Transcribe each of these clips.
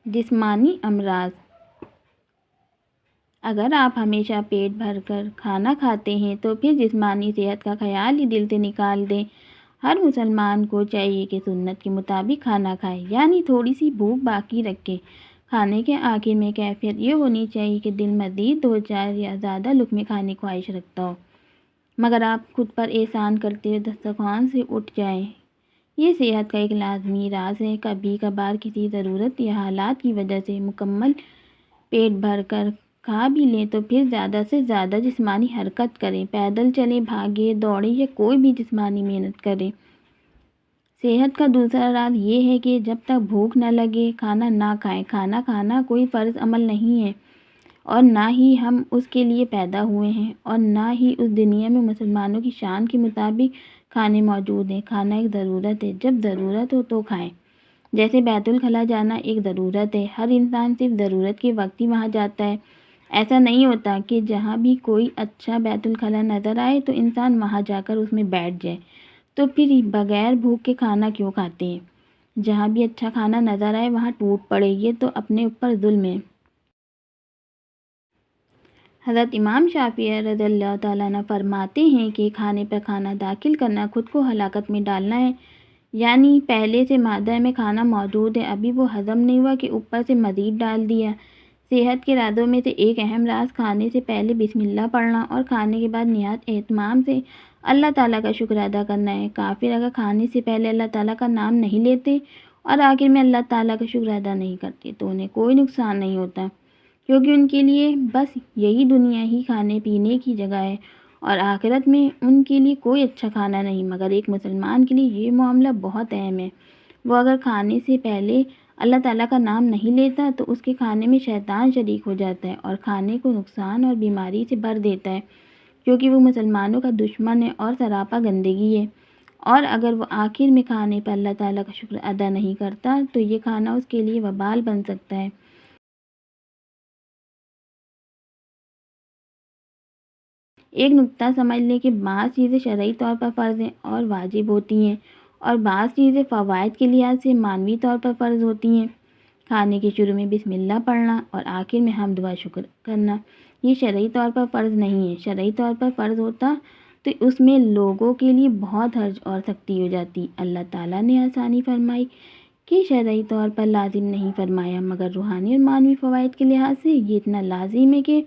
جسمانی امراض۔ اگر آپ ہمیشہ پیٹ بھر کر کھانا کھاتے ہیں تو پھر جسمانی صحت کا خیال ہی دل سے نکال دیں۔ ہر مسلمان کو چاہیے کہ سنت کے مطابق کھانا کھائے، یعنی تھوڑی سی بھوک باقی رکھے۔ کھانے کے آخر میں کیفیت یہ ہونی چاہیے کہ دل مزید 2-4 یا زیادہ لقمے کھانے کی خواہش رکھتا ہو، مگر آپ خود پر احسان کرتے ہوئے دسترخوان سے اٹھ جائیں۔ یہ صحت کا ایک لازمی راز ہے۔ کبھی کبھار کسی ضرورت یا حالات کی وجہ سے مکمل پیٹ بھر کر کھا بھی لیں تو پھر زیادہ سے زیادہ جسمانی حرکت کریں، پیدل چلیں، بھاگیں، دوڑیں یا کوئی بھی جسمانی محنت کریں۔ صحت کا دوسرا راز یہ ہے کہ جب تک بھوک نہ لگے کھانا نہ کھائیں۔ کھانا کھانا کوئی فرض عمل نہیں ہے، اور نہ ہی ہم اس کے لیے پیدا ہوئے ہیں، اور نہ ہی اس دنیا میں مسلمانوں کی شان کے مطابق کھانے موجود ہیں۔ کھانا ایک ضرورت ہے، جب ضرورت ہو تو کھائیں۔ جیسے بیت الخلاء جانا ایک ضرورت ہے، ہر انسان صرف ضرورت کے وقت ہی وہاں جاتا ہے۔ ایسا نہیں ہوتا کہ جہاں بھی کوئی اچھا بیت الخلاء نظر آئے تو انسان وہاں جا کر اس میں بیٹھ جائے، تو پھر بغیر بھوک کے کھانا کیوں کھاتے ہیں؟ جہاں بھی اچھا کھانا نظر آئے وہاں ٹوٹ پڑے، یہ تو اپنے اوپر ظلم ہے۔ حضرت امام شافعی رضی اللہ تعالیٰ عنہ فرماتے ہیں کہ کھانے پر کھانا داخل کرنا خود کو ہلاکت میں ڈالنا ہے، یعنی پہلے سے معدہ میں کھانا موجود ہے، ابھی وہ ہضم نہیں ہوا کہ اوپر سے مزید ڈال دیا۔ صحت کے رازوں میں سے ایک اہم راز کھانے سے پہلے بسم اللہ پڑھنا اور کھانے کے بعد نہایت اہتمام سے اللہ تعالیٰ کا شکر ادا کرنا ہے۔ کافر اگر کھانے سے پہلے اللہ تعالیٰ کا نام نہیں لیتے اور آخر میں اللہ تعالیٰ کا شکر ادا نہیں کرتے تو انہیں کوئی نقصان نہیں ہوتا، کیونکہ ان کے لیے بس یہی دنیا ہی کھانے پینے کی جگہ ہے اور آخرت میں ان کے لیے کوئی اچھا کھانا نہیں۔ مگر ایک مسلمان کے لیے یہ معاملہ بہت اہم ہے۔ وہ اگر کھانے سے پہلے اللہ تعالیٰ کا نام نہیں لیتا تو اس کے کھانے میں شیطان شریک ہو جاتا ہے اور کھانے کو نقصان اور بیماری سے بھر دیتا ہے، کیونکہ وہ مسلمانوں کا دشمن ہے اور سراپا گندگی ہے۔ اور اگر وہ آخر میں کھانے پر اللہ تعالیٰ کا شکر ادا نہیں کرتا تو یہ کھانا اس کے لیے وبال بن سکتا ہے۔ ایک نکتہ سمجھ لیں کہ بعض چیزیں شرعی طور پر فرض ہیں اور واجب ہوتی ہیں، اور بعض چیزیں فوائد کے لحاظ سے معنوی طور پر فرض ہوتی ہیں۔ کھانے کے شروع میں بسم اللہ پڑھنا اور آخر میں حمد و شکر کرنا یہ شرعی طور پر فرض نہیں ہے۔ شرعی طور پر فرض ہوتا تو اس میں لوگوں کے لیے بہت حرج اور سختی ہو جاتی۔ اللہ تعالیٰ نے آسانی فرمائی کہ شرعی طور پر لازم نہیں فرمایا، مگر روحانی اور معنوی فوائد کے لحاظ سے یہ اتنا لازم ہے کہ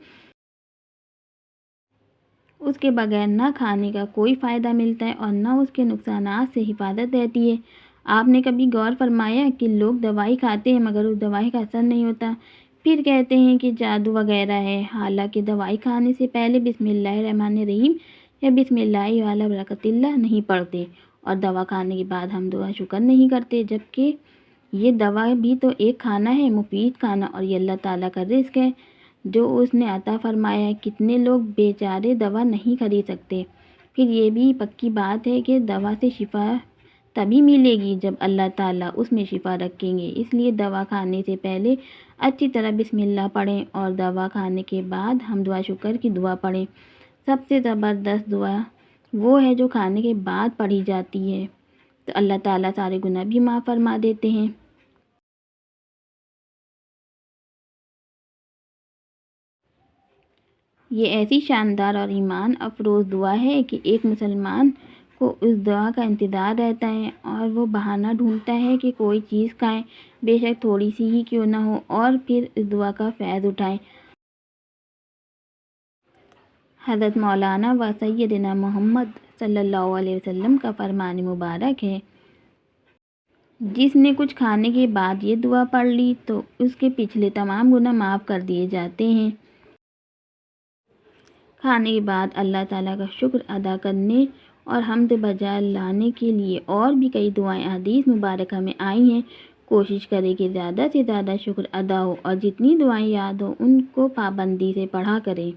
اس کے بغیر نہ کھانے کا کوئی فائدہ ملتا ہے اور نہ اس کے نقصانات سے حفاظت رہتی ہے۔ آپ نے کبھی غور فرمایا کہ لوگ دوائی کھاتے ہیں مگر اس دوائی کا اثر نہیں ہوتا، پھر کہتے ہیں کہ جادو وغیرہ ہے، حالانکہ دوائی کھانے سے پہلے بسم اللہ الرحمن الرحیم یا بسم اللہ وعلی برکت اللہ نہیں پڑھتے اور دوا کھانے کے بعد حمد و شکر نہیں کرتے، جبکہ یہ دوا بھی تو ایک کھانا ہے، مفید کھانا، اور یہ اللہ تعالیٰ کا رزق ہے جو اس نے عطا فرمایا ہے۔ کتنے لوگ بیچارے دوا نہیں خرید سکتے۔ پھر یہ بھی پکی بات ہے کہ دوا سے شفا تبھی ملے گی جب اللہ تعالیٰ اس میں شفا رکھیں گے۔ اس لیے دوا کھانے سے پہلے اچھی طرح بسم اللہ پڑھیں اور دوا کھانے کے بعد حمد و شکر کی دعا پڑھیں۔ سب سے زبردست دعا وہ ہے جو کھانے کے بعد پڑھی جاتی ہے، تو اللہ تعالیٰ سارے گناہ بھی معاف فرما دیتے ہیں۔ یہ ایسی شاندار اور ایمان افروز دعا ہے کہ ایک مسلمان کو اس دعا کا انتظار رہتا ہے اور وہ بہانہ ڈھونڈتا ہے کہ کوئی چیز کھائیں، بے شک تھوڑی سی ہی کیوں نہ ہو، اور پھر اس دعا کا فیض اٹھائیں۔ حضرت مولانا و سیدنا محمد صلی اللہ علیہ وسلم کا فرمان مبارک ہے، جس نے کچھ کھانے کے بعد یہ دعا پڑھ لی تو اس کے پچھلے تمام گناہ معاف کر دیے جاتے ہیں۔ کھانے کے بعد اللہ تعالیٰ کا شکر ادا کرنے اور حمد بجا لانے کے لیے اور بھی کئی دعائیں حدیث مبارکہ میں آئی ہیں۔ کوشش کریں کہ زیادہ سے زیادہ شکر ادا ہو اور جتنی دعائیں یاد ہوں ان کو پابندی سے پڑھا کریں۔